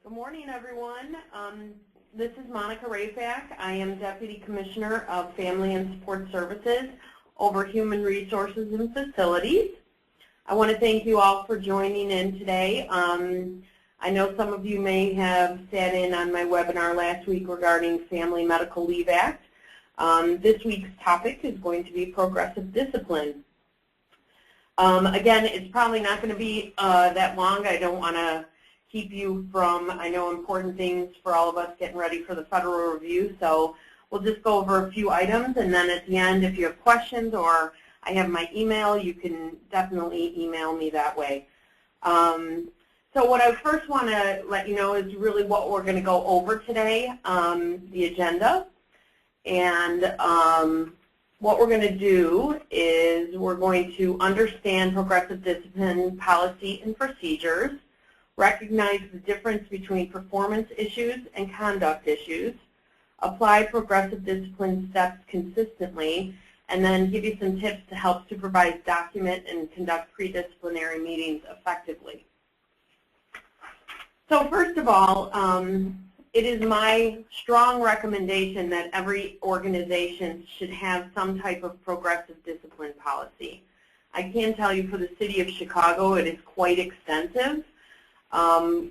Good morning, everyone. This is Monica Rafak. I am Deputy Commissioner of Family and Support Services over Human Resources and Facilities. I want to thank you all for joining in today. I know some of you may have sat in on my webinar last week regarding Family Medical Leave Act. This week's topic is going to be progressive discipline. Again, it's probably not going to be that long. I don't want to keep you from, I know, important things for all of us getting ready for the federal review. So we'll just go over a few items, and then at the end, if you have questions or I have my email, you can definitely email me that way. So what I first want to let you know is really what we're going to go over today, the agenda. And what we're going to do is we're going to understand progressive discipline policy and procedures, recognize the difference between performance issues and conduct issues, apply progressive discipline steps consistently, and then give you some tips to help supervise, document, and conduct pre-disciplinary meetings effectively. So first of all, it is my strong recommendation that every organization should have some type of progressive discipline policy. I can tell you for the city of Chicago, it is quite extensive.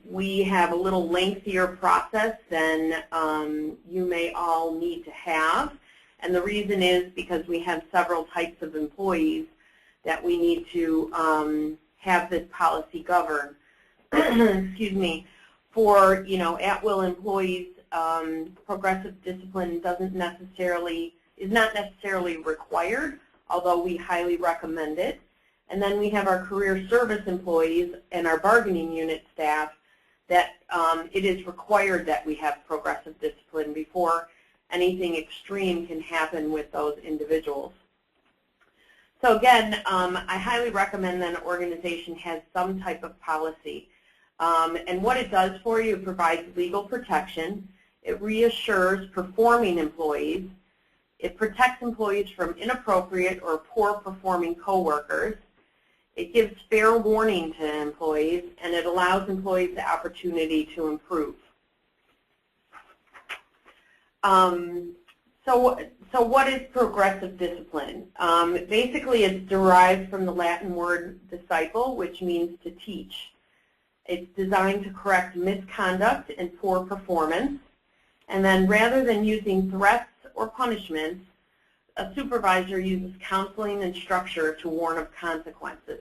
We have a little lengthier process than you may all need to have. And the reason is because we have several types of employees that we need to have this policy govern. Excuse me. For, at-will employees, progressive discipline is not necessarily required, although we highly recommend it. And then we have our career service employees and our bargaining unit staff that it is required that we have progressive discipline before anything extreme can happen with those individuals. So again, I highly recommend that an organization has some type of policy. And what it does for you, it provides legal protection. It reassures performing employees. It protects employees from inappropriate or poor performing coworkers. It gives fair warning to employees, and it allows employees the opportunity to improve. So what is progressive discipline? Basically, it's derived from the Latin word disciple, which means to teach. It's designed to correct misconduct and poor performance. And then rather than using threats or punishments, a supervisor uses counseling and structure to warn of consequences.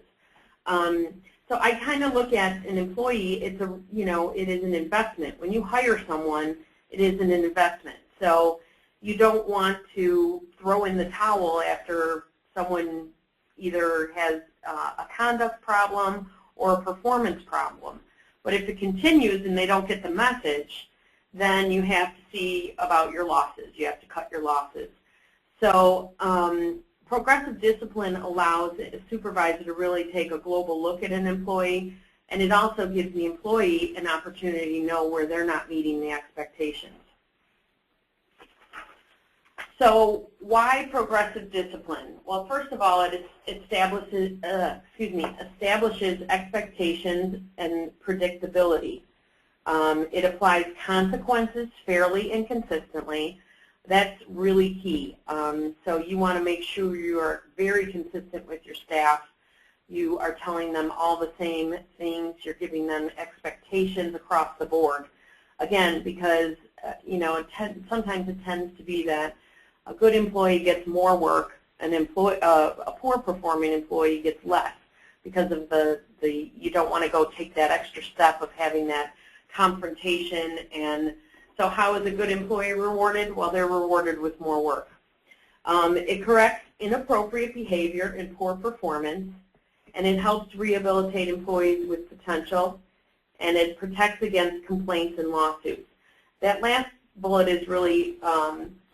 So I kind of look at an employee, it is an investment. When you hire someone, it is an investment. So you don't want to throw in the towel after someone either has a conduct problem or a performance problem. But if it continues and they don't get the message, then you have to see about your losses. You have to cut your losses. So progressive discipline allows a supervisor to really take a global look at an employee, and it also gives the employee an opportunity to know where they're not meeting the expectations. So why progressive discipline? Well, first of all, it establishes expectations and predictability. It applies consequences fairly and consistently. That's really key. So you want to make sure you are very consistent with your staff. You are telling them all the same things. You're giving them expectations across the board. Again, because sometimes it tends to be that a good employee gets more work, a poor performing employee gets less because of you don't want to go take that extra step of having that confrontation. And so how is a good employee rewarded? Well, they're rewarded with more work. It corrects inappropriate behavior and poor performance, and it helps rehabilitate employees with potential, and it protects against complaints and lawsuits. That last bullet is really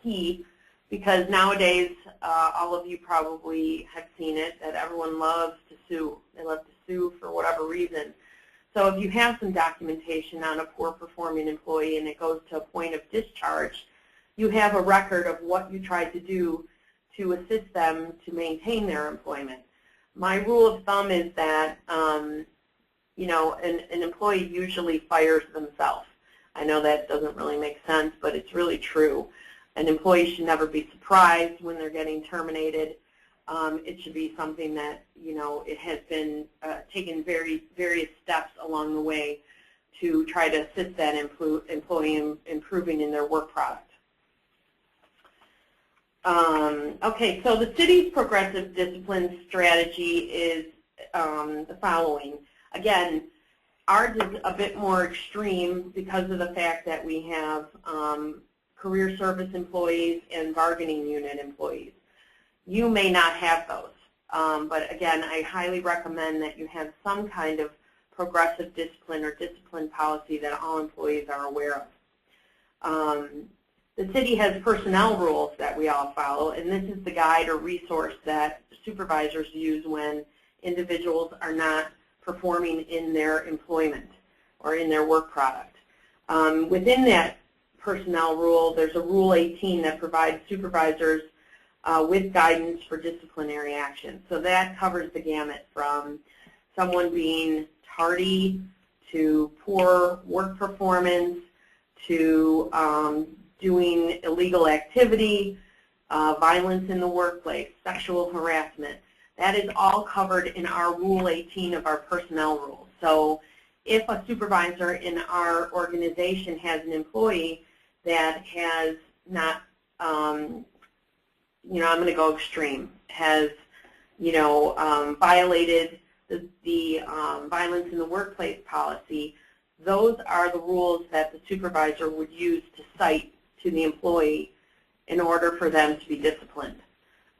key, because nowadays, all of you probably have seen it, that everyone loves to sue. They love to sue for whatever reason. So if you have some documentation on a poor performing employee and it goes to a point of discharge, you have a record of what you tried to do to assist them to maintain their employment. My rule of thumb is that an employee usually fires themselves. I know that doesn't really make sense, but it's really true. An employee should never be surprised when they're getting terminated. It should be something that, it has been taken various steps along the way to try to assist that employee in improving in their work product. Okay, so the city's progressive discipline strategy is the following. Again, ours is a bit more extreme because of the fact that we have career service employees and bargaining unit employees. You may not have those, but again, I highly recommend that you have some kind of progressive discipline or discipline policy that all employees are aware of. The city has personnel rules that we all follow, and this is the guide or resource that supervisors use when individuals are not performing in their employment or in their work product. Within that personnel rule, there's a Rule 18 that provides supervisors with guidance for disciplinary action. So that covers the gamut from someone being tardy to poor work performance to doing illegal activity, violence in the workplace, sexual harassment. That is all covered in our Rule 18 of our personnel rules. So if a supervisor in our organization has an employee that has not, I'm going to go extreme, has, violated the violence in the workplace policy, those are the rules that the supervisor would use to cite to the employee in order for them to be disciplined.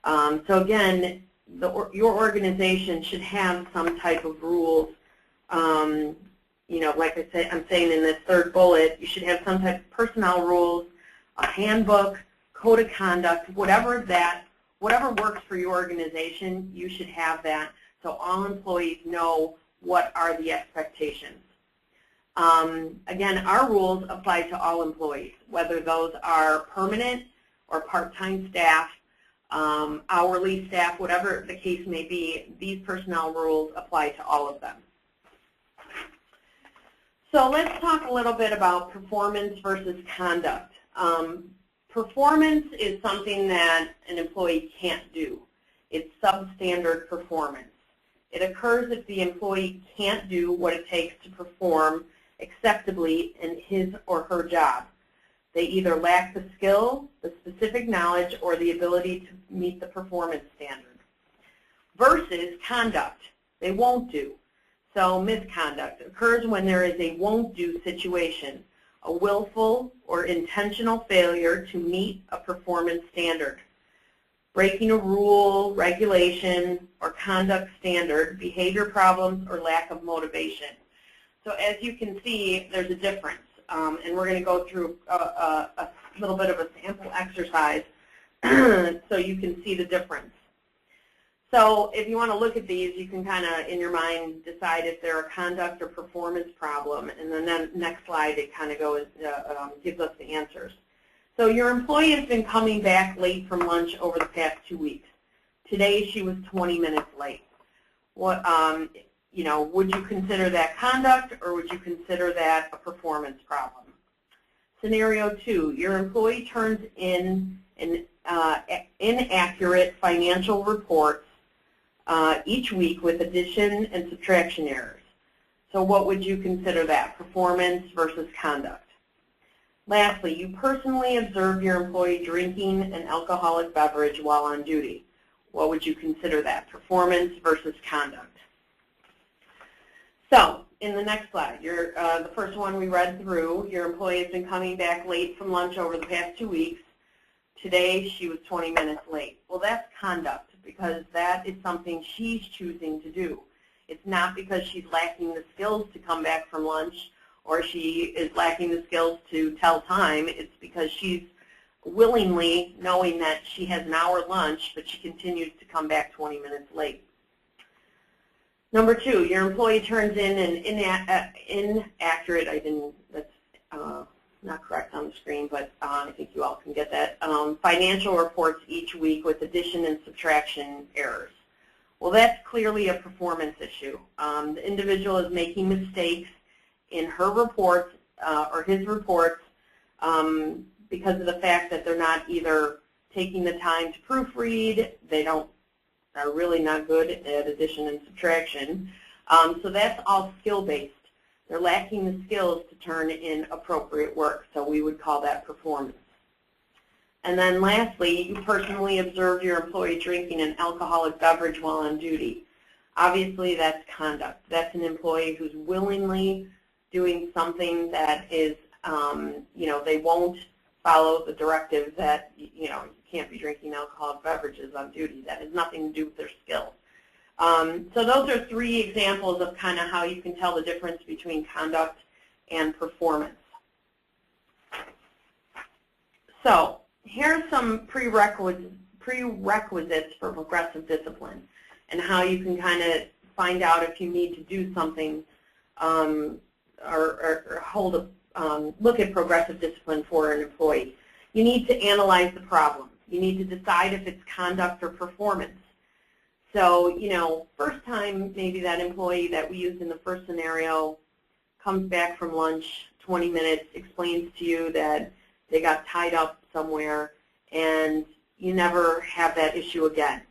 So again, your organization should have some type of rules. Like I said, I'm saying in this third bullet, you should have some type of personnel rules, a handbook, code of conduct, whatever works for your organization, you should have that so all employees know what are the expectations. Again, our rules apply to all employees, whether those are permanent or part-time staff, hourly staff, whatever the case may be, these personnel rules apply to all of them. So let's talk a little bit about performance versus conduct. Performance is something that an employee can't do. It's substandard performance. It occurs if the employee can't do what it takes to perform acceptably in his or her job. They either lack the skill, the specific knowledge, or the ability to meet the performance standard. Versus conduct, they won't do. So misconduct occurs when there is a won't do situation, a willful or intentional failure to meet a performance standard. Breaking a rule, regulation, or conduct standard, behavior problems, or lack of motivation. So as you can see, there's a difference. And we're going to go through a little bit of a sample exercise so you can see the difference. So if you want to look at these, you can kind of, in your mind, decide if they're a conduct or performance problem. And then the next slide, it kind of goes, gives us the answers. So your employee has been coming back late from lunch over the past 2 weeks. Today she was 20 minutes late. What, would you consider that conduct or would you consider that a performance problem? Scenario 2, your employee turns in inaccurate financial reports each week with addition and subtraction errors. So what would you consider that, performance versus conduct? Lastly, you personally observe your employee drinking an alcoholic beverage while on duty. What would you consider that, performance versus conduct? So, in the next slide, the first one we read through, your employee has been coming back late from lunch over the past 2 weeks. Today, she was 20 minutes late. Well, that's conduct because that is something she's choosing to do. It's not because she's lacking the skills to come back from lunch or she is lacking the skills to tell time. It's because she's willingly knowing that she has an hour lunch, but she continues to come back 20 minutes late. Number 2, your employee turns in an inaccurate, that's not correct on the screen, but I think you all can get that, financial reports each week with addition and subtraction errors. Well, that's clearly a performance issue. The individual is making mistakes in her reports or his reports because of the fact that they're not either taking the time to proofread, are really not good at addition and subtraction. So that's all skill-based. They're lacking the skills to turn in appropriate work, so we would call that performance. And then lastly, you personally observed your employee drinking an alcoholic beverage while on duty. Obviously, that's conduct. That's an employee who's willingly doing something that is, they won't follow the directive that, you can't be drinking alcoholic beverages on duty. That has nothing to do with their skills. So those are 3 examples of kind of how you can tell the difference between conduct and performance. So here's some prerequisites for progressive discipline and how you can kind of find out if you need to do something or look at progressive discipline for an employee. You need to analyze the problem. You need to decide if it's conduct or performance. So, first time maybe that employee that we used in the first scenario comes back from lunch, 20 minutes, explains to you that they got tied up somewhere, and you never have that issue again.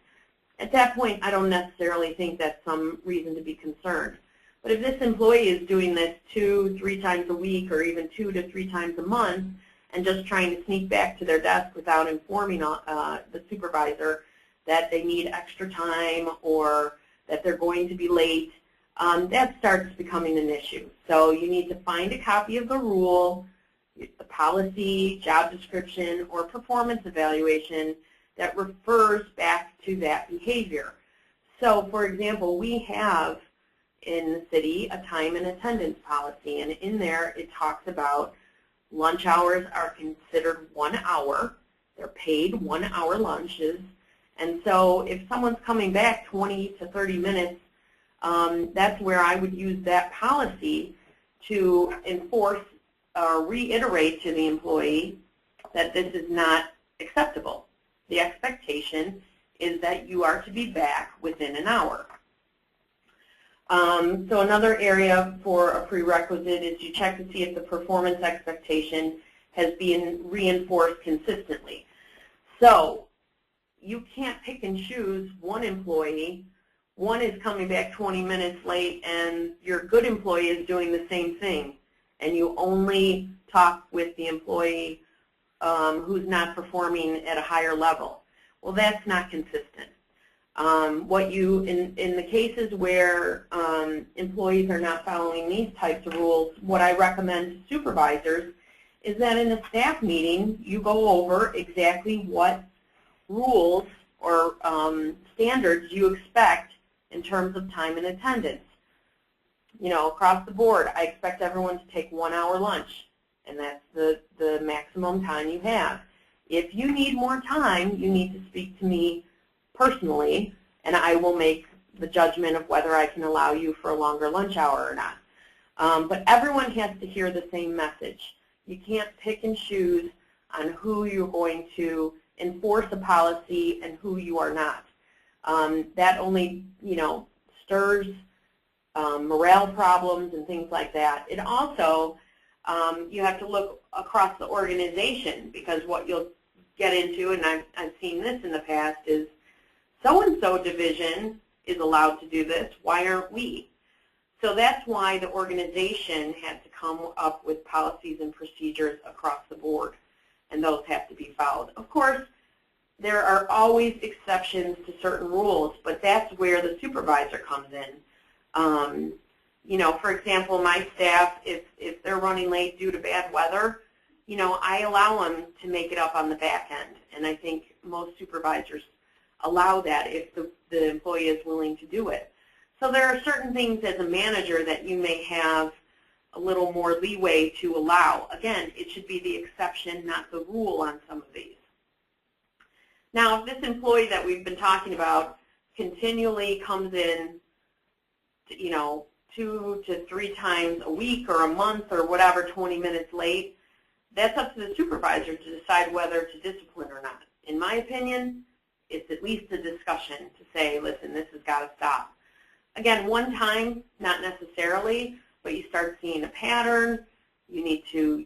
At that point, I don't necessarily think that's some reason to be concerned. But if this employee is doing this 2-3 times a week or even 2 to 3 times a month and just trying to sneak back to their desk without informing the supervisor that they need extra time or that they're going to be late, that starts becoming an issue. So you need to find a copy of the rule, the policy, job description, or performance evaluation that refers back to that behavior. So, for example, we have in the city a time and attendance policy, and in there it talks about lunch hours are considered 1 hour. They're paid 1 hour lunches. And so if someone's coming back 20 to 30 minutes, that's where I would use that policy to enforce or reiterate to the employee that this is not acceptable. The expectation is that you are to be back within an hour. So another area for a prerequisite is you check to see if the performance expectation has been reinforced consistently. So you can't pick and choose one employee. One is coming back 20 minutes late and your good employee is doing the same thing, and you only talk with the employee who's not performing at a higher level. Well, that's not consistent. In the cases where employees are not following these types of rules, what I recommend to supervisors is that in a staff meeting, you go over exactly what rules or standards you expect in terms of time and attendance. Across the board, I expect everyone to take 1 hour lunch, and that's the maximum time you have. If you need more time, you need to speak to me personally, and I will make the judgment of whether I can allow you for a longer lunch hour or not. But everyone has to hear the same message. You can't pick and choose on who you're going to enforce a policy and who you are not. That only, stirs morale problems and things like that. It also, you have to look across the organization, because what you'll get into, and I've seen this in the past, is so-and-so division is allowed to do this. Why aren't we? So that's why the organization had to come up with policies and procedures across the board, and those have to be followed. Of course, there are always exceptions to certain rules, but that's where the supervisor comes in. For example, my staff, if they're running late due to bad weather, I allow them to make it up on the back end, and I think most supervisors allow that if the employee is willing to do it. So there are certain things as a manager that you may have a little more leeway to allow. Again, it should be the exception, not the rule on some of these. Now, if this employee that we've been talking about continually comes in, 2 to 3 times a week or a month or whatever, 20 minutes late, that's up to the supervisor to decide whether to discipline or not. In my opinion, it's at least a discussion to say, listen, this has got to stop. Again, one time, not necessarily, but you start seeing a pattern, You need to,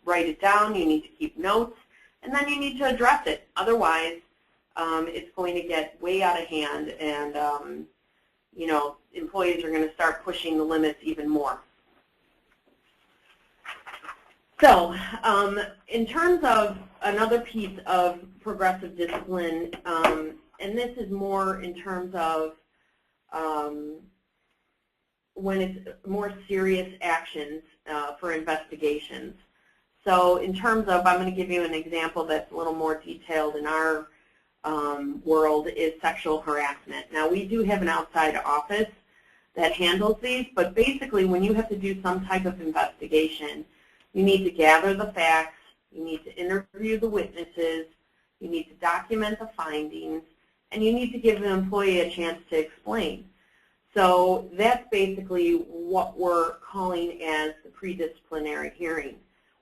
write it down. You need to keep notes, and then you need to address it. Otherwise, it's going to get way out of hand, and employees are going to start pushing the limits even more. So, in terms of another piece of progressive discipline, and this is more in terms of when it's more serious actions for investigations. So in terms of, I'm going to give you an example that's a little more detailed in our world, is sexual harassment. Now, we do have an outside office that handles these, but basically when you have to do some type of investigation, you need to gather the facts, you need to interview the witnesses, you need to document the findings, and you need to give an employee a chance to explain. So that's basically what we're calling as the pre-disciplinary hearing.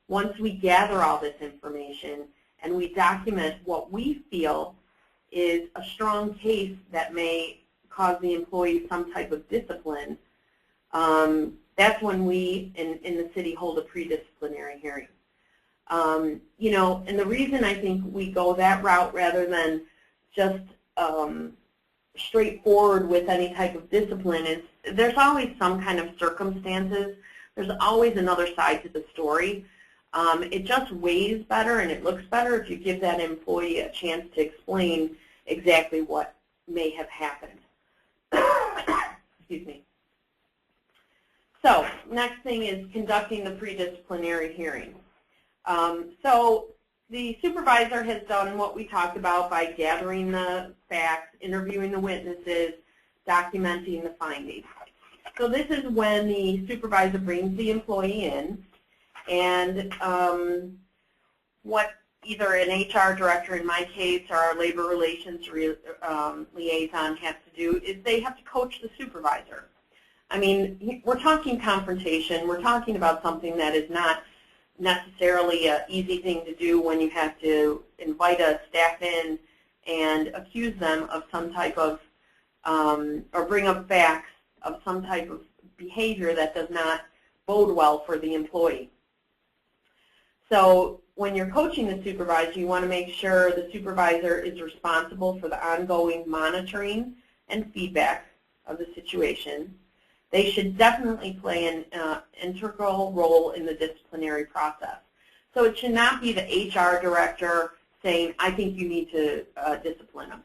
Once we gather all this information and we document what we feel is a strong case that may cause the employee some type of discipline, that's when we in the city hold a pre-disciplinary hearing. And the reason I think we go that route rather than just straightforward with any type of discipline is there's always some kind of circumstances. There's always another side to the story. It just weighs better and it looks better if you give that employee a chance to explain exactly what may have happened. Excuse me. So next thing is conducting the pre-disciplinary hearing. So the supervisor has done what we talked about by gathering the facts, interviewing the witnesses, documenting the findings. So this is when the supervisor brings the employee in, and what either an HR director in my case or our labor relations liaison has to do is they have to coach the supervisor. I mean, we're talking confrontation. We're talking about something that is not necessarily an easy thing to do when you have to invite a staff in and accuse them of some type of, or bring up facts of some type of behavior that does not bode well for the employee. So when you're coaching the supervisor, you want to make sure the supervisor is responsible for the ongoing monitoring and feedback of the situation. They should definitely play an integral role in the disciplinary process. So it should not be the HR director saying, I think you need to discipline them.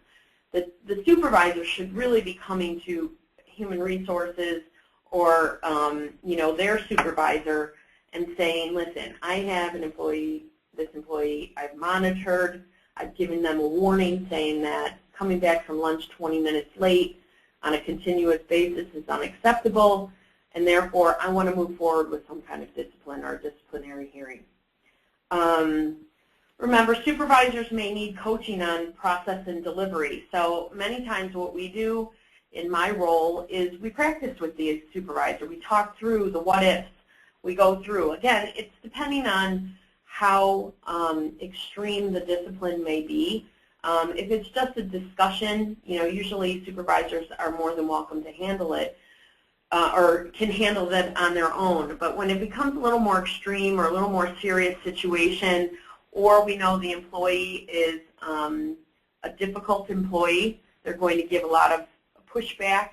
The supervisor should really be coming to human resources or their supervisor and saying, listen, I have an employee, this employee I've monitored, I've given them a warning saying that coming back from lunch 20 minutes late on a continuous basis is unacceptable, and therefore I want to move forward with some kind of discipline or disciplinary hearing. Remember, supervisors may need coaching on process and delivery. So many times what we do in my role is we practice with the supervisor. We talk through the what-ifs. We go through. Again, it's depending on how extreme the discipline may be. If it's just a discussion, usually supervisors are more than welcome to handle it or can handle that on their own. But when it becomes a little more extreme or a little more serious situation, or we know the employee is a difficult employee, they're going to give a lot of pushback,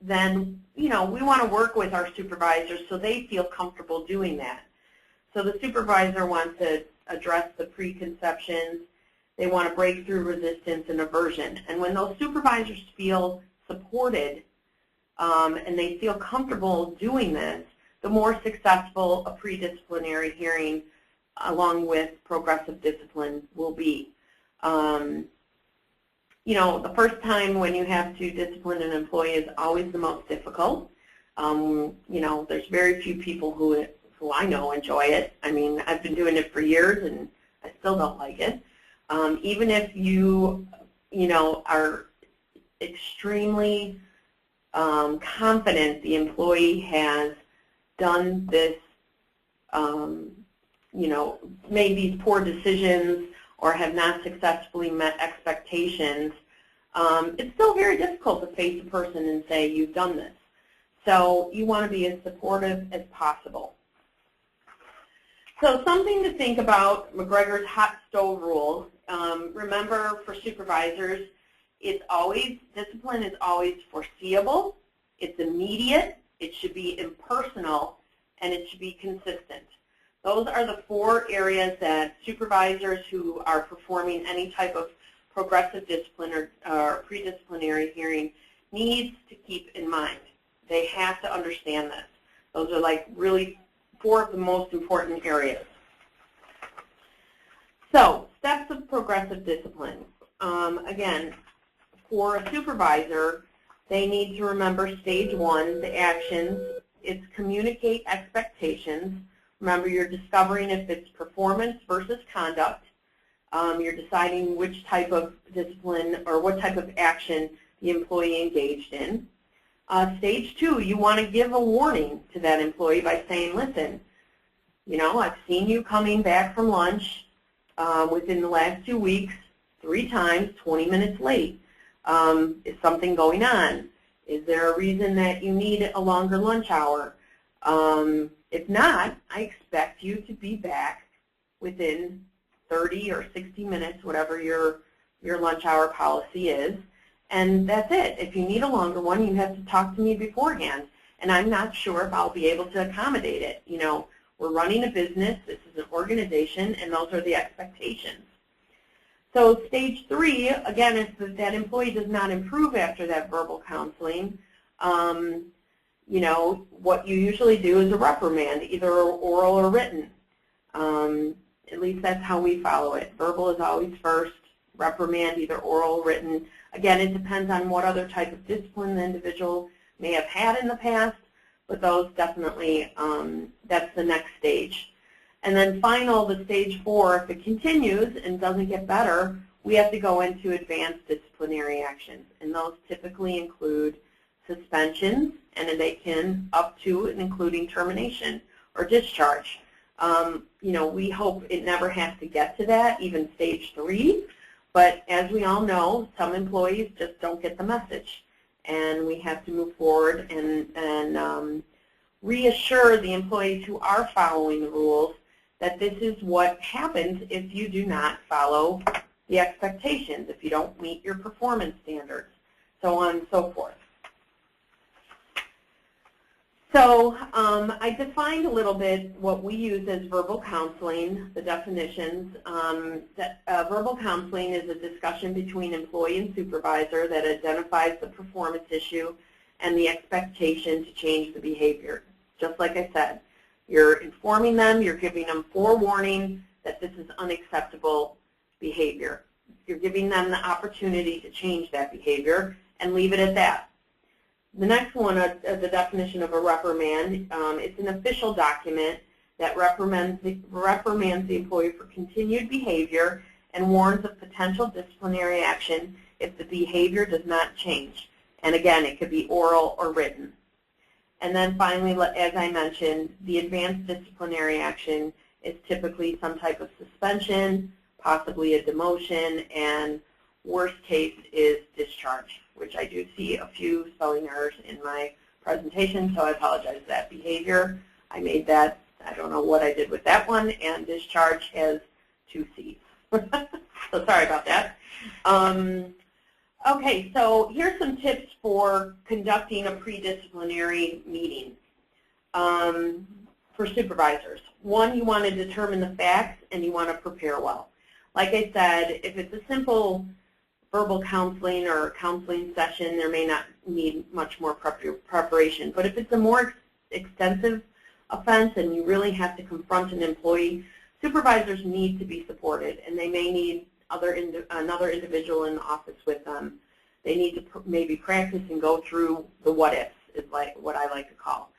then we want to work with our supervisors so they feel comfortable doing that. So the supervisor wants to address the preconceptions. They want to break through resistance and aversion. And when those supervisors feel supported and they feel comfortable doing this, the more successful a pre-disciplinary hearing along with progressive discipline will be. The first time when you have to discipline an employee is always the most difficult. There's very few people who I know enjoy it. I mean, I've been doing it for years and I still don't like it. Even if you are extremely confident the employee has done this, made these poor decisions or have not successfully met expectations, it's still very difficult to face a person and say, you've done this. So you want to be as supportive as possible. So something to think about, McGregor's hot stove rule. Remember, for supervisors, discipline is always foreseeable, it's immediate, it should be impersonal, and it should be consistent. Those are the 4 areas that supervisors who are performing any type of progressive discipline or pre-disciplinary hearing needs to keep in mind. They have to understand this. Those are like really 4 of the most important areas. So, steps of progressive discipline. Again, for a supervisor, they need to remember stage 1, the actions. It's communicate expectations. Remember, you're discovering if it's performance versus conduct. You're deciding which type of discipline or what type of action the employee engaged in. Stage 2, you want to give a warning to that employee by saying, listen, you know, I've seen you coming back from lunch within the last 2 weeks, 3 times, 20 minutes late. Is something going on? Is there a reason that you need a longer lunch hour? If not, I expect you to be back within 30 or 60 minutes, whatever your lunch hour policy is. And that's it. If you need a longer one, you have to talk to me beforehand. And I'm not sure if I'll be able to accommodate it. You know, we're running a business, this is an organization, and those are the expectations. So stage 3, again, if that employee does not improve after that verbal counseling, you know, what you usually do is a reprimand, either oral or written. At least that's how we follow it. Verbal is always first, reprimand, either oral or written. Again, it depends on what other type of discipline the individual may have had in the past, but those definitely, that's the next stage. And then the stage 4, if it continues and doesn't get better, we have to go into advanced disciplinary actions. And those typically include suspensions, and they can up to and including termination or discharge. You know, we hope it never has to get to that, even stage 3. But as we all know, some employees just don't get the message. And we have to move forward and reassure the employees who are following the rules that this is what happens if you do not follow the expectations, if you don't meet your performance standards, so on and so forth. So I defined a little bit what we use as verbal counseling, the definitions. Verbal counseling is a discussion between employee and supervisor that identifies the performance issue and the expectation to change the behavior. Just like I said, you're informing them, you're giving them forewarning that this is unacceptable behavior. You're giving them the opportunity to change that behavior and leave it at that. The next one, the definition of a reprimand, it's an official document that reprimands the employee for continued behavior and warns of potential disciplinary action if the behavior does not change. And again, it could be oral or written. And then finally, as I mentioned, the advanced disciplinary action is typically some type of suspension, possibly a demotion, and worst case is discharge, which I do see a few spelling errors in my presentation, so I apologize for that behavior. I made that, I don't know what I did with that one, and discharge has 2 C's. So sorry about that. Okay, so here's some tips for conducting a pre-disciplinary meeting for supervisors. 1, you want to determine the facts and you want to prepare well. Like I said, if it's a simple verbal counseling or counseling session, there may not need much more preparation. But if it's a more extensive offense and you really have to confront an employee, supervisors need to be supported, and they may need another individual in the office with them. They need to maybe practice and go through the what-ifs, is like what I like to call.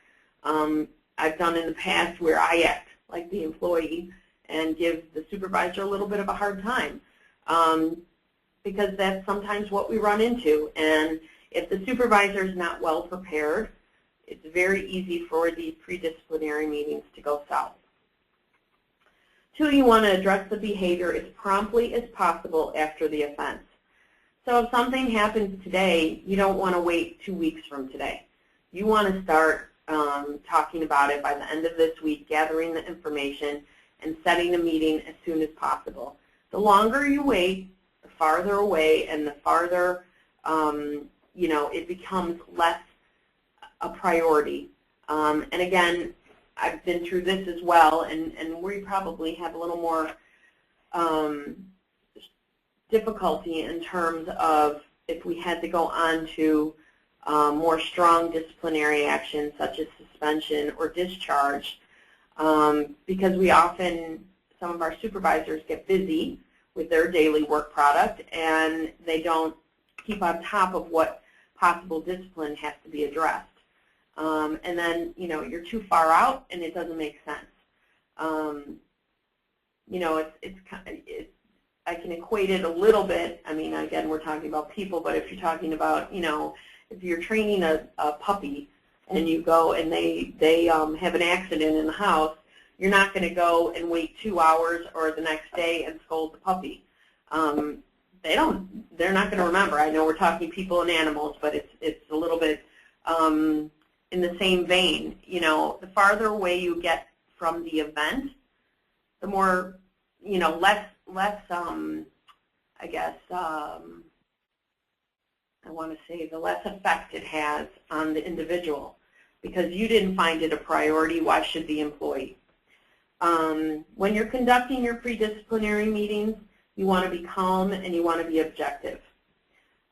I've done in the past where I act like the employee and give the supervisor a little bit of a hard time, because that's sometimes what we run into. And if the supervisor is not well prepared, it's very easy for these pre-disciplinary meetings to go south. 2, you want to address the behavior as promptly as possible after the offense. So if something happens today, you don't want to wait 2 weeks from today. you want to start talking about it by the end of this week, gathering the information, and setting a meeting as soon as possible. The longer you wait, the farther away and the farther, you know, it becomes less a priority. And again, I've been through this as well, and we probably have a little more difficulty in terms of if we had to go on to more strong disciplinary action such as suspension or discharge, because we often, some of our supervisors get busy with their daily work product and they don't keep on top of what possible discipline has to be addressed. And then, you know, you're too far out and it doesn't make sense. You know, I can equate it a little bit. I mean, again, we're talking about people, but if you're talking about, you know, if you're training a puppy and you go and they have an accident in the house, you're not going to go and wait 2 hours or the next day and scold the puppy. They're not going to remember. I know we're talking people and animals, but it's a little bit in the same vein. You know, the farther away you get from the event, the more, you know, less I guess, I want to say the less effect it has on the individual, because you didn't find it a priority. Why should the employee? When you're conducting your pre-disciplinary meetings, you want to be calm and you want to be objective.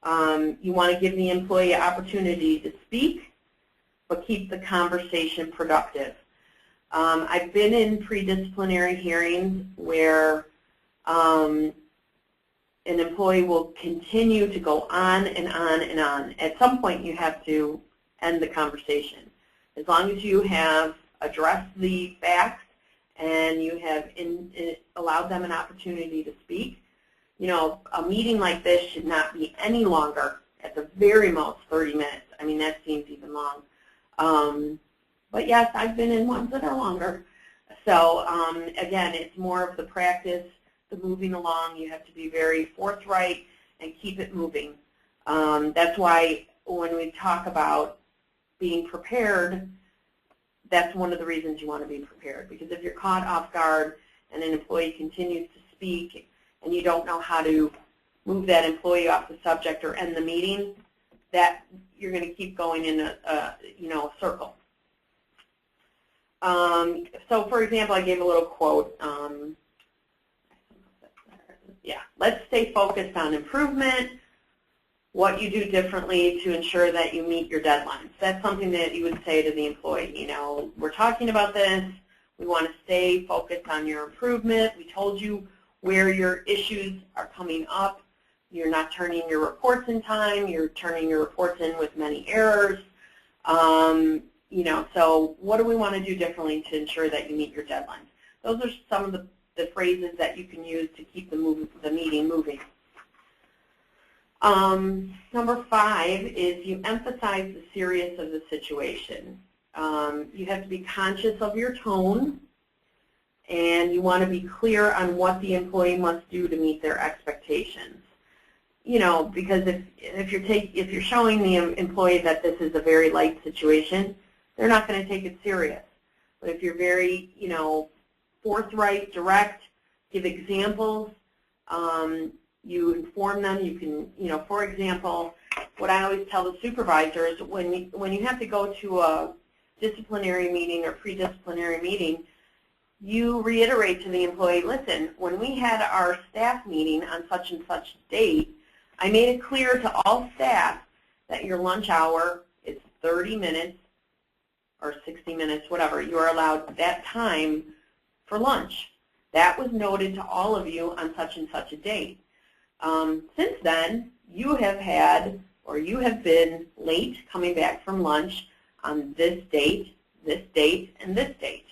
You want to give the employee an opportunity to speak, but keep the conversation productive. I've been in pre-disciplinary hearings where an employee will continue to go on and on and on. At some point, you have to end the conversation. As long as you have addressed the facts and you have allowed them an opportunity to speak, you know, a meeting like this should not be any longer, at the very most 30 minutes. I mean, that seems even long. But yes, I've been in ones that are longer. So again, it's more of the practice, the moving along. You have to be very forthright and keep it moving. That's why when we talk about being prepared, that's one of the reasons you want to be prepared. Because if you're caught off guard and an employee continues to speak and you don't know how to move that employee off the subject or end the meeting, that you're going to keep going in a circle. So, for example, I gave a little quote. Yeah, let's stay focused on improvement, what you do differently to ensure that you meet your deadlines. That's something that you would say to the employee. You know, we're talking about this. We want to stay focused on your improvement. We told you where your issues are coming up. You're not turning your reports in time. You're turning your reports in with many errors. You know, so what do we want to do differently to ensure that you meet your deadlines? Those are some of the phrases that you can use to keep the meeting moving. Number 5 is you emphasize the seriousness of the situation. You have to be conscious of your tone, and you want to be clear on what the employee must do to meet their expectations. You know, because if you're showing the employee that this is a very light situation, they're not going to take it serious. But if you're very, you know, forthright, direct, give examples, you inform them. You can, you know, for example, what I always tell the supervisors, when you have to go to a disciplinary meeting or pre-disciplinary meeting, you reiterate to the employee, listen, when we had our staff meeting on such and such date, I made it clear to all staff that your lunch hour is 30 minutes or 60 minutes, whatever. You are allowed that time for lunch. That was noted to all of you on such and such a date. Since then, you have had, or you have been late coming back from lunch on this date, and this date.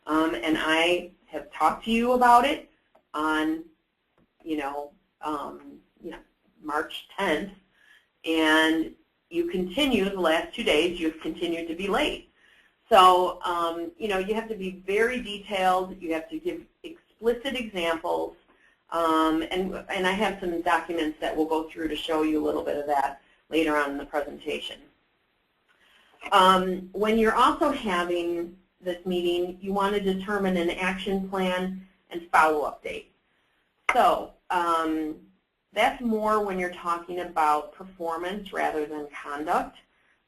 And I have talked to you about it on, March 10th, and you continue the last 2 days, you've continued to be late. So, you have to be very detailed. You have to give explicit examples. And I have some documents that we'll go through to show you a little bit of that later on in the presentation. When you're also having this meeting, you want to determine an action plan and follow-up date. So that's more when you're talking about performance rather than conduct,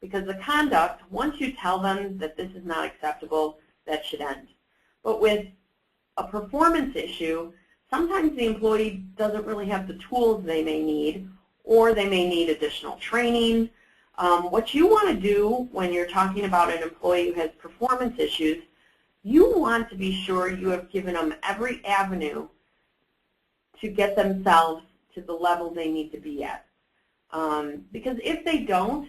because the conduct, once you tell them that this is not acceptable, that should end. But with a performance issue, sometimes the employee doesn't really have the tools they may need, or they may need additional training. What you want to do when you're talking about an employee who has performance issues, you want to be sure you have given them every avenue to get themselves to the level they need to be at. Because if they don't,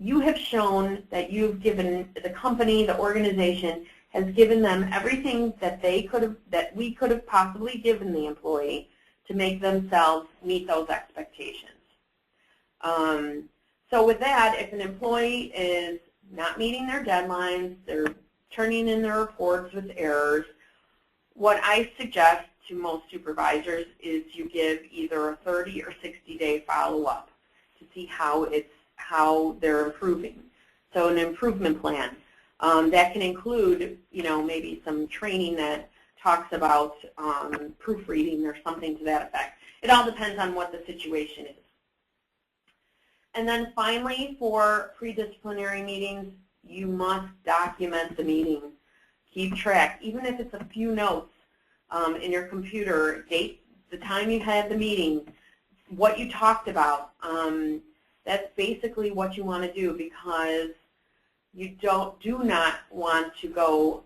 you have shown that you've given the company, the organization, has given them everything that we could have possibly given the employee to make themselves meet those expectations. So with that, if an employee is not meeting their deadlines, they're turning in their reports with errors, what I suggest to most supervisors is you give either a 30 or 60-day follow-up to see how they're improving. So an improvement plan. That can include, maybe some training that talks about proofreading or something to that effect. It all depends on what the situation is. And then finally, for pre-disciplinary meetings, you must document the meeting. Keep track, even if it's a few notes in your computer, date, the time you had the meeting, what you talked about. That's basically what you want to do, because you do not want to go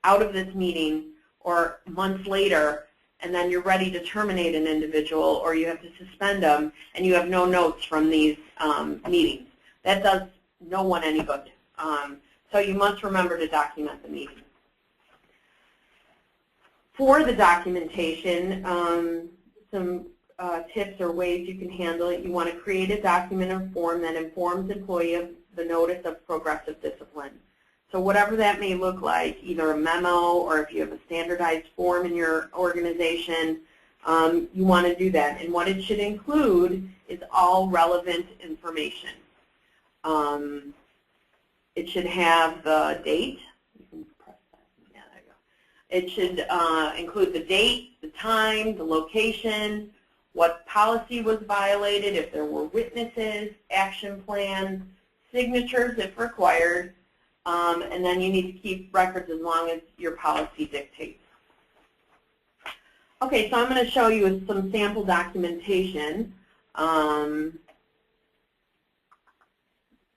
out of this meeting or months later and then you're ready to terminate an individual or you have to suspend them and you have no notes from these meetings. That does no one any good. So you must remember to document the meeting. For the documentation, some tips or ways you can handle it. You want to create a document or form that informs employee of the notice of progressive discipline. So whatever that may look like, either a memo or if you have a standardized form in your organization, you want to do that. And what it should include is all relevant information. It should have the date. You can press that. Yeah, there you go. It should include the date, the time, the location, what policy was violated, if there were witnesses, action plans, signatures if required, and then you need to keep records as long as your policy dictates. Okay, so I'm going to show you some sample documentation. There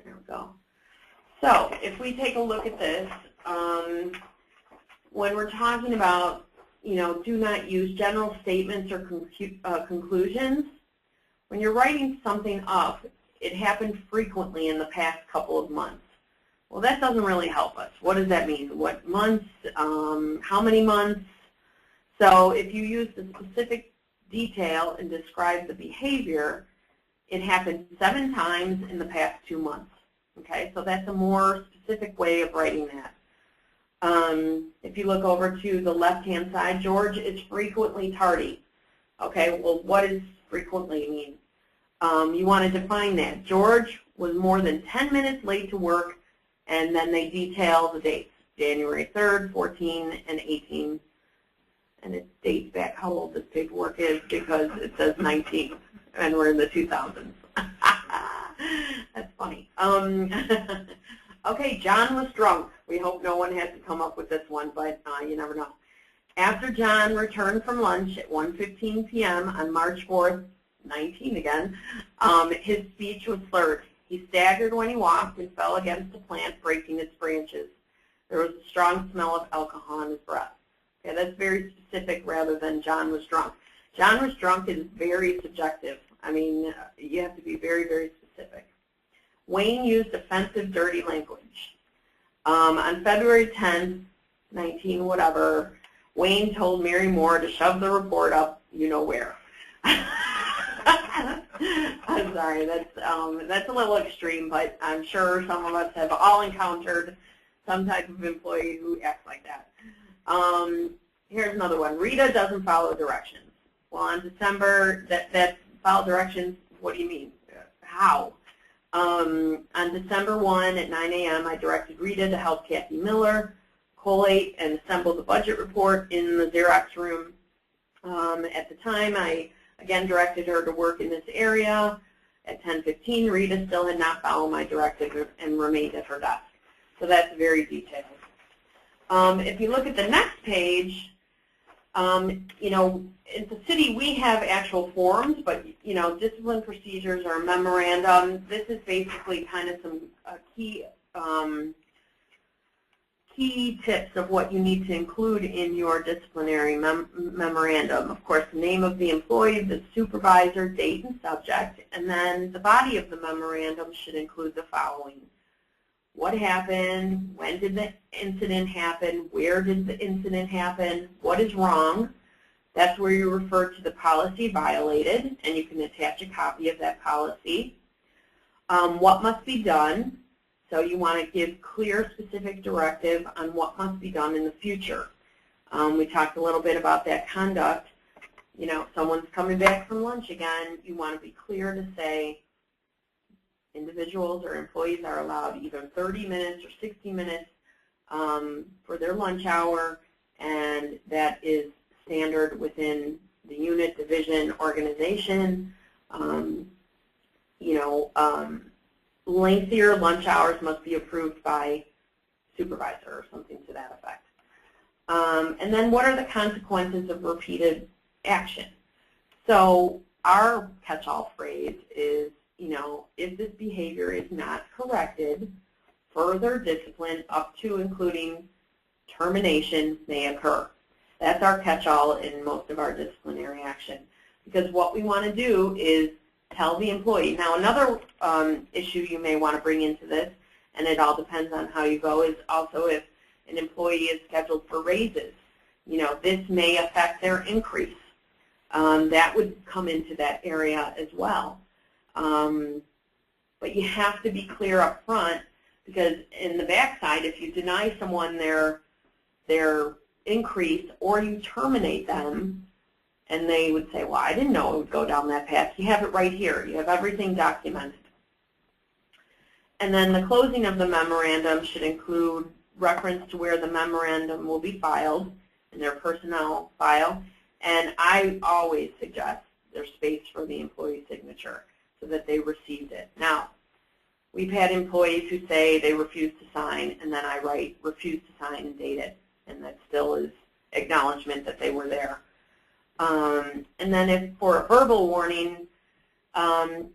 we go. So if we take a look at this, when we're talking about, do not use general statements or conclusions, when you're writing something up, it happened frequently in the past couple of months. Well, that doesn't really help us. What does that mean? What months? How many months? So if you use the specific detail and describe the behavior, it happened 7 times in the past 2 months. Okay, so that's a more specific way of writing that. If you look over to the left-hand side, George is frequently tardy. Okay, well, what does frequently mean? You want to define that. George was more than 10 minutes late to work, and then they detail the dates, January 3rd, 14, and 18. And it dates back how old this paperwork is because it says 19, and we're in the 2000s. That's funny. Okay, John was drunk. We hope no one has to come up with this one, but you never know. After John returned from lunch at 1:15 p.m. on March 4th, 19 again, his speech was slurred. He staggered when he walked and fell against a plant, breaking its branches. There was a strong smell of alcohol in his breath. Okay, that's very specific rather than John was drunk. John was drunk is very subjective. I mean, you have to be very, very specific. Wayne used offensive, dirty language. On February 10th, 19 whatever, Wayne told Mary Moore to shove the report up you know where. I'm sorry, that's a little extreme, but I'm sure some of us have all encountered some type of employee who acts like that. Here's another one. Rita doesn't follow directions. Well, on December, that follow directions, what do you mean? How? On December 1 at 9 a.m., I directed Rita to help Kathy Miller collate and assemble the budget report in the Xerox room. At the time, I again directed her to work in this area. At 10:15, Rita still had not followed my directive and remained at her desk. So that's very detailed. If you look at the next page, you know, in the city we have actual forms, but you know, discipline procedures or a memorandum. This is basically kind of some key tips of what you need to include in your disciplinary memorandum. Of course, the name of the employee, the supervisor, date and subject, and then the body of the memorandum should include the following. What happened? When did the incident happen? Where did the incident happen? What is wrong? That's where you refer to the policy violated, and you can attach a copy of that policy. What must be done? So you want to give clear, specific directive on what must be done in the future. We talked a little bit about that conduct. You know, if someone's coming back from lunch again, you want to be clear to say individuals or employees are allowed either 30 minutes or 60 minutes for their lunch hour, and that is standard within the unit, division, organization. Lengthier lunch hours must be approved by supervisor or something to that effect. And then what are the consequences of repeated action? So our catch-all phrase is, you know, if this behavior is not corrected, further discipline up to including termination may occur. That's our catch-all in most of our disciplinary action. Because what we want to do is tell the employee. Now, another issue you may want to bring into this, and it all depends on how you go, is also if an employee is scheduled for raises. You know, this may affect their increase. That would come into that area as well. But you have to be clear up front, because in the backside, if you deny someone their increase or you terminate them, and they would say, well, I didn't know it would go down that path. You have it right here. You have everything documented. And then the closing of the memorandum should include reference to where the memorandum will be filed in their personnel file. And I always suggest there's space for the employee signature so that they received it. Now, we've had employees who say they refuse to sign, and then I write refuse to sign and date it. And that still is acknowledgement that they were there. And then if for a verbal warning,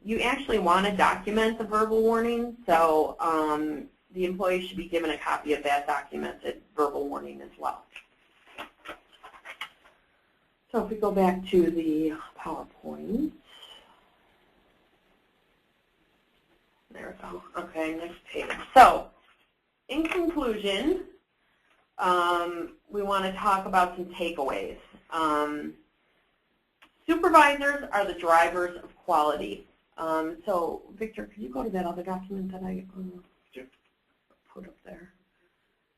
you actually want to document the verbal warning, so the employee should be given a copy of that documented verbal warning as well. So if we go back to the PowerPoint. There we go. Okay, next page. So in conclusion, we want to talk about some takeaways. Supervisors are the drivers of quality. So, Victor, could you go to that other document that I put up there?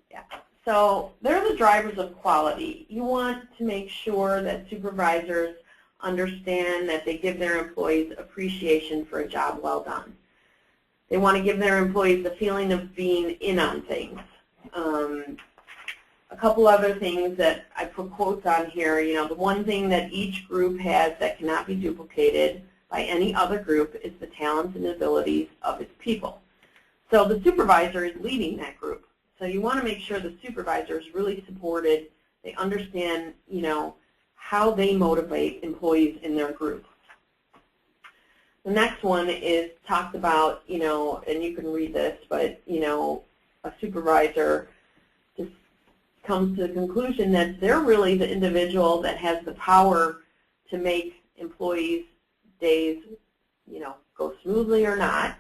Yeah. So they're the drivers of quality. You want to make sure that supervisors understand that they give their employees appreciation for a job well done. They want to give their employees the feeling of being in on things. A couple other things that I put quotes on here, you know, the one thing that each group has that cannot be duplicated by any other group is the talents and abilities of its people. So the supervisor is leading that group. So you want to make sure the supervisor is really supported. They understand, you know, how they motivate employees in their group. The next one is talked about, you know, and you can read this, but, you know, a supervisor just comes to the conclusion that they're really the individual that has the power to make employees' days, you know, go smoothly or not,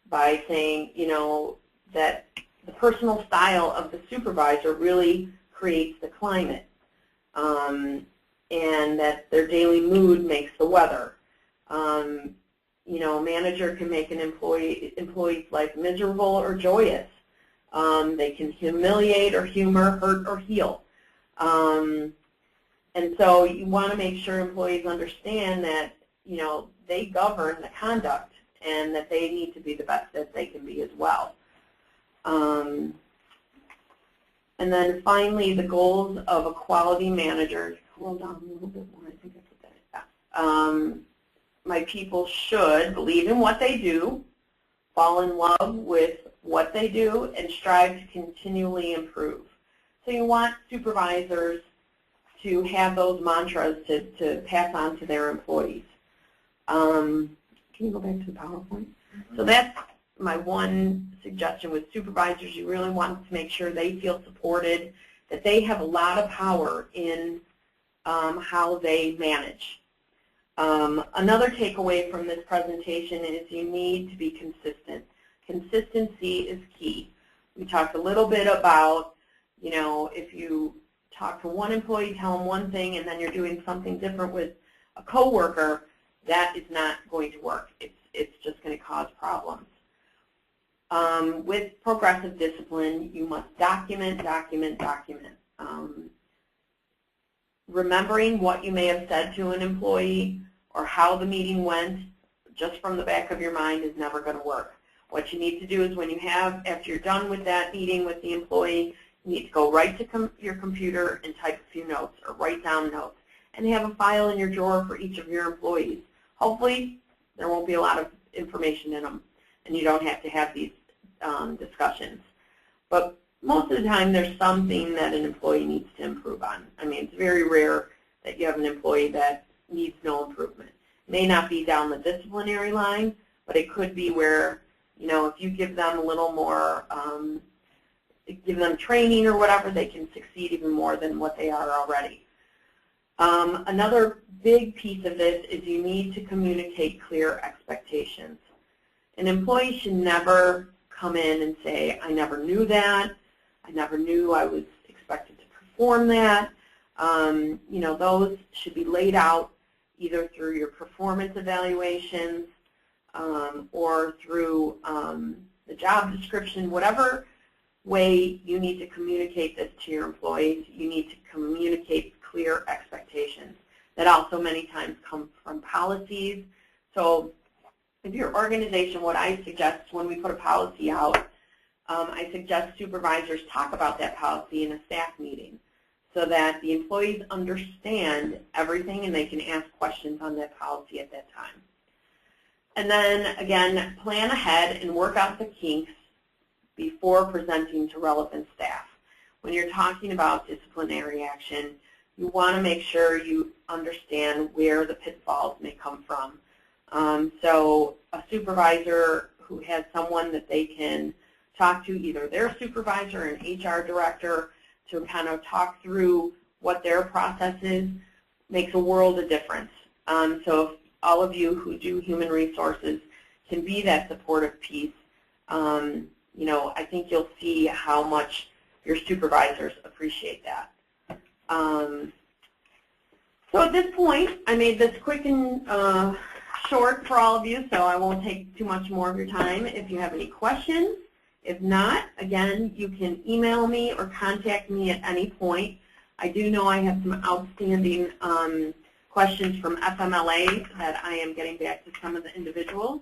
by saying, you know, that the personal style of the supervisor really creates the climate, and that their daily mood makes the weather. You know, a manager can make an employee's life miserable or joyous. They can humiliate or humor, hurt or heal. And so you want to make sure employees understand that, you know, they govern the conduct and that they need to be the best that they can be as well. And then finally, the goals of a quality manager. Hold on a little bit more. I think I put that in. My people should believe in what they do, fall in love with what they do, and strive to continually improve. So you want supervisors to have those mantras to pass on to their employees. Can you go back to the PowerPoint? So that's my one suggestion with supervisors. You really want to make sure they feel supported, that they have a lot of power in how they manage. Another takeaway from this presentation is you need to be consistent. Consistency is key. We talked a little bit about, you know, if you talk to one employee, tell them one thing, and then you're doing something different with a coworker, that is not going to work. It's just going to cause problems. With progressive discipline, you must document, document, document. Remembering what you may have said to an employee or how the meeting went just from the back of your mind is never going to work. What you need to do is when you have, after you're done with that meeting with the employee, you need to go right to your computer and type a few notes or write down notes and have a file in your drawer for each of your employees. Hopefully, there won't be a lot of information in them and you don't have to have these discussions. But most of the time, there's something that an employee needs to improve on. I mean, it's very rare that you have an employee that needs no improvement. It may not be down the disciplinary line, but it could be where, you know, if you give them a little more, give them training or whatever, they can succeed even more than what they are already. Another big piece of this is you need to communicate clear expectations. An employee should never come in and say, I never knew that, I never knew I was expected to perform that. You know, those should be laid out either through your performance evaluations or through the job description. Whatever way you need to communicate this to your employees, you need to communicate clear expectations. That also many times come from policies. So if your organization, what I suggest when we put a policy out, I suggest supervisors talk about that policy in a staff meeting so that the employees understand everything and they can ask questions on that policy at that time. And then, again, plan ahead and work out the kinks before presenting to relevant staff. When you're talking about disciplinary action, you want to make sure you understand where the pitfalls may come from. So a supervisor who has someone that they can talk to, either their supervisor or an HR director, to kind of talk through what their process is, makes a world of difference. So if all of you who do human resources can be that supportive piece, you know, I think you'll see how much your supervisors appreciate that. So at this point, I made this quick and short for all of you, so I won't take too much more of your time. If you have any questions, if not, again, you can email me or contact me at any point. I do know I have some outstanding questions from FMLA that I am getting back to some of the individuals.